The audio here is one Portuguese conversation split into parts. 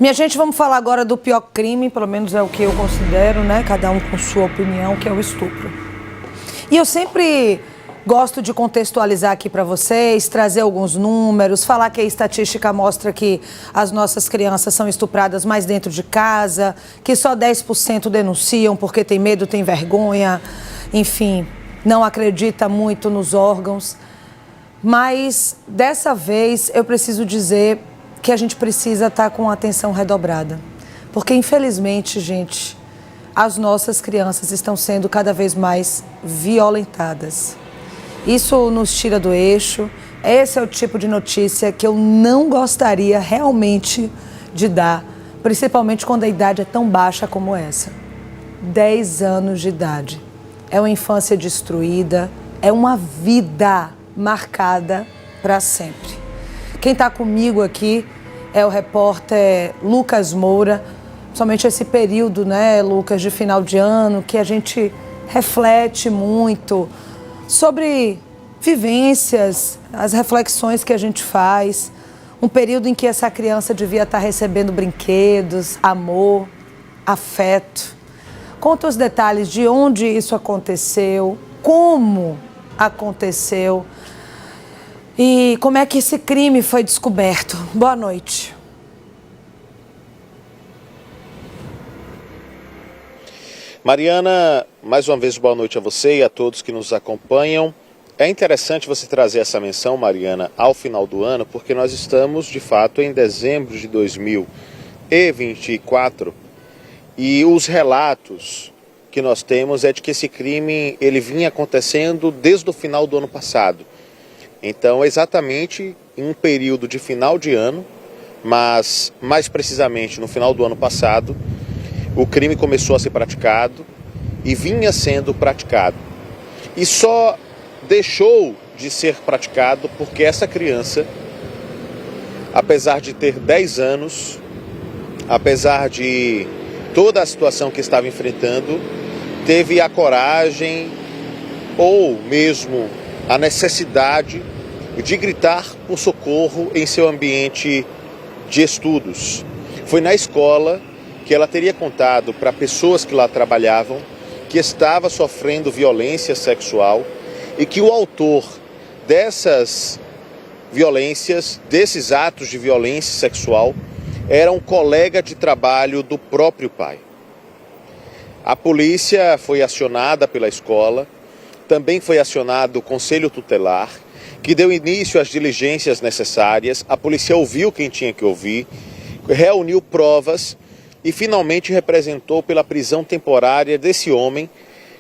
Minha gente, vamos falar agora do pior crime, pelo menos é o que eu considero, né? Cada um com sua opinião, que é o estupro. E eu sempre gosto de contextualizar aqui para vocês, trazer alguns números, falar que a estatística mostra que as nossas crianças são estupradas mais dentro de casa, que só 10% denunciam porque tem medo, tem vergonha, enfim, não acredita muito nos órgãos. Mas dessa vez eu preciso dizer que a gente precisa estar com atenção redobrada. Porque, infelizmente, gente, as nossas crianças estão sendo cada vez mais violentadas. Isso nos tira do eixo. Esse é o tipo de notícia que eu não gostaria realmente de dar, principalmente quando a idade é tão baixa como essa. 10 anos de idade. É uma infância destruída, é uma vida marcada para sempre. Quem está comigo aqui é o repórter Lucas Moura, somente esse período, né, Lucas, de final de ano, que a gente reflete muito sobre vivências, as reflexões que a gente faz, um período em que essa criança devia estar recebendo brinquedos, amor, afeto. Conta os detalhes de onde isso aconteceu, como aconteceu e como é que esse crime foi descoberto. Boa noite. Mariana, mais uma vez boa noite a você e a todos que nos acompanham. É interessante você trazer essa menção, Mariana, ao final do ano, porque nós estamos, de fato, em dezembro de 2024 e os relatos que nós temos é de que esse crime ele vinha acontecendo desde o final do ano passado. Então, exatamente em um período de final de ano, mas mais precisamente no final do ano passado, o crime começou a ser praticado e vinha sendo praticado. E só deixou de ser praticado porque essa criança, apesar de ter 10 anos, apesar de toda a situação que estava enfrentando, teve a coragem ou mesmo a necessidade de gritar por socorro em seu ambiente de estudos. Foi na escola que ela teria contado para pessoas que lá trabalhavam que estava sofrendo violência sexual e que o autor dessas violências, desses atos de violência sexual, era um colega de trabalho do próprio pai. A polícia foi acionada pela escola, também foi acionado o conselho tutelar, que deu início às diligências necessárias. A polícia ouviu quem tinha que ouvir, reuniu provas e finalmente representou pela prisão temporária desse homem,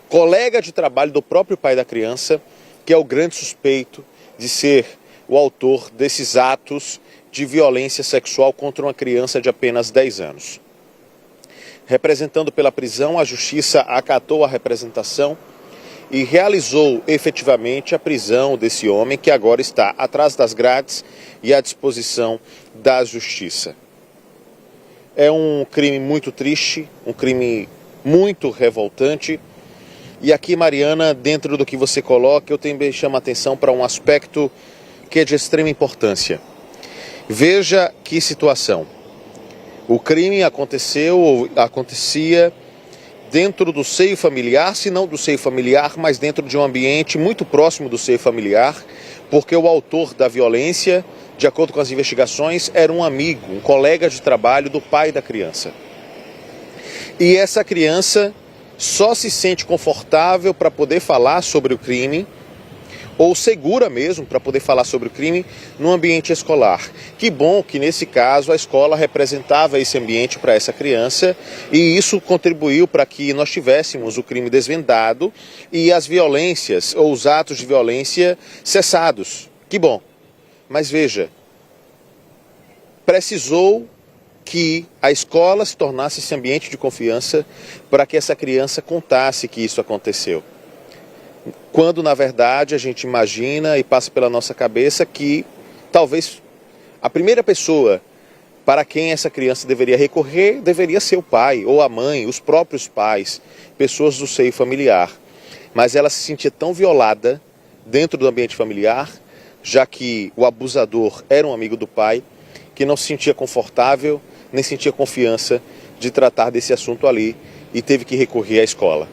colega de trabalho do próprio pai da criança, que é o grande suspeito de ser o autor desses atos de violência sexual contra uma criança de apenas 10 anos. Representando pela prisão, a justiça acatou a representação e realizou efetivamente a prisão desse homem que agora está atrás das grades e à disposição da justiça. É um crime muito triste, um crime muito revoltante. E aqui, Mariana, dentro do que você coloca, eu também chamo a atenção para um aspecto que é de extrema importância. Veja que situação. O crime acontecia dentro do seio familiar, se não do seio familiar, mas dentro de um ambiente muito próximo do seio familiar, porque o autor da violência, de acordo com as investigações, era um amigo, um colega de trabalho do pai da criança. E essa criança só se sente confortável para poder falar sobre o crime, ou segura mesmo para poder falar sobre o crime no ambiente escolar. Que bom que nesse caso a escola representava esse ambiente para essa criança e isso contribuiu para que nós tivéssemos o crime desvendado e as violências ou os atos de violência cessados. Que bom. Mas veja, precisou que a escola se tornasse esse ambiente de confiança para que essa criança contasse que isso aconteceu. Quando, na verdade, a gente imagina e passa pela nossa cabeça que talvez a primeira pessoa para quem essa criança deveria recorrer deveria ser o pai ou a mãe, os próprios pais, pessoas do seio familiar. Mas ela se sentia tão violada dentro do ambiente familiar, já que o abusador era um amigo do pai, que não se sentia confortável nem sentia confiança de tratar desse assunto ali e teve que recorrer à escola.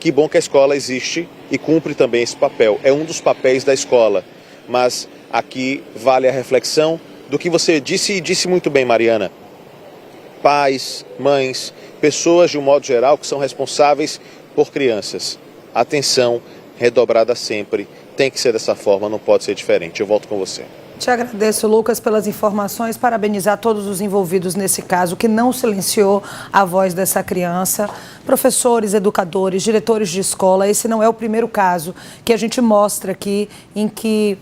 Que bom que a escola existe e cumpre também esse papel. É um dos papéis da escola, mas aqui vale a reflexão do que você disse e disse muito bem, Mariana. Pais, mães, pessoas de um modo geral que são responsáveis por crianças. Atenção redobrada sempre. Tem que ser dessa forma, não pode ser diferente. Eu volto com você. Te agradeço, Lucas, pelas informações, parabenizar todos os envolvidos nesse caso, que não silenciou a voz dessa criança, professores, educadores, diretores de escola. Esse não é o primeiro caso que a gente mostra aqui, em que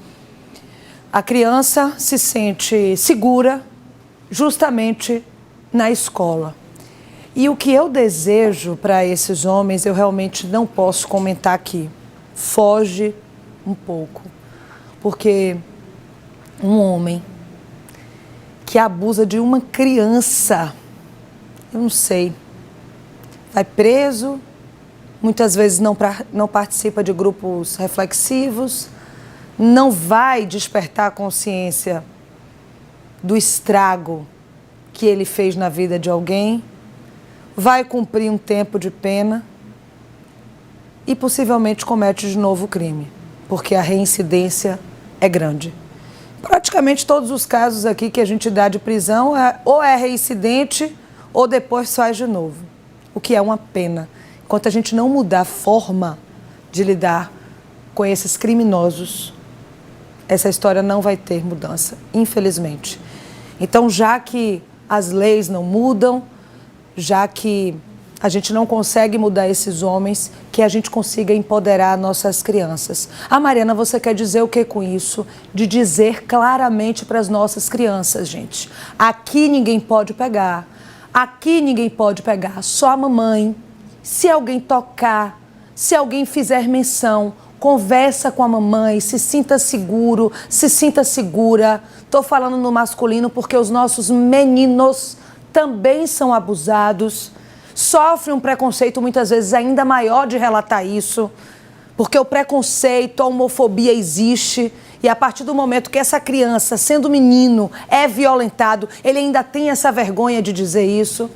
a criança se sente segura justamente na escola. E o que eu desejo para esses homens, eu realmente não posso comentar aqui. Foge um pouco, porque um homem que abusa de uma criança, eu não sei, vai preso, muitas vezes não participa de grupos reflexivos, não vai despertar a consciência do estrago que ele fez na vida de alguém, vai cumprir um tempo de pena e possivelmente comete de novo o crime, porque a reincidência é grande. Praticamente todos os casos aqui que a gente dá de prisão ou é reincidente ou depois faz de novo, o que é uma pena. Enquanto a gente não mudar a forma de lidar com esses criminosos, essa história não vai ter mudança, infelizmente. Então, já que as leis não mudam, já que a gente não consegue mudar esses homens, que a gente consiga empoderar nossas crianças. Mariana, você quer dizer o que com isso? De dizer claramente para as nossas crianças, gente. Aqui ninguém pode pegar. Aqui ninguém pode pegar. Só a mamãe. Se alguém tocar, se alguém fizer menção, conversa com a mamãe, se sinta seguro, se sinta segura. Estou falando no masculino porque os nossos meninos também são abusados. Sofre um preconceito muitas vezes ainda maior de relatar isso, porque o preconceito, a homofobia existe e a partir do momento que essa criança, sendo menino, é violentado, ele ainda tem essa vergonha de dizer isso.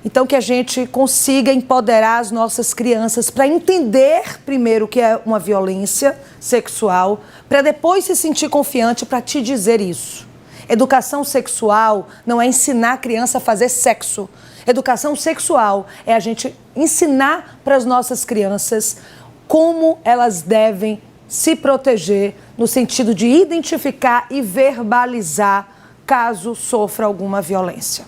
Então que a gente consiga empoderar as nossas crianças para entender primeiro o que é uma violência sexual, para depois se sentir confiante para te dizer isso. Educação sexual não é ensinar a criança a fazer sexo. Educação sexual é a gente ensinar para as nossas crianças como elas devem se proteger no sentido de identificar e verbalizar caso sofra alguma violência.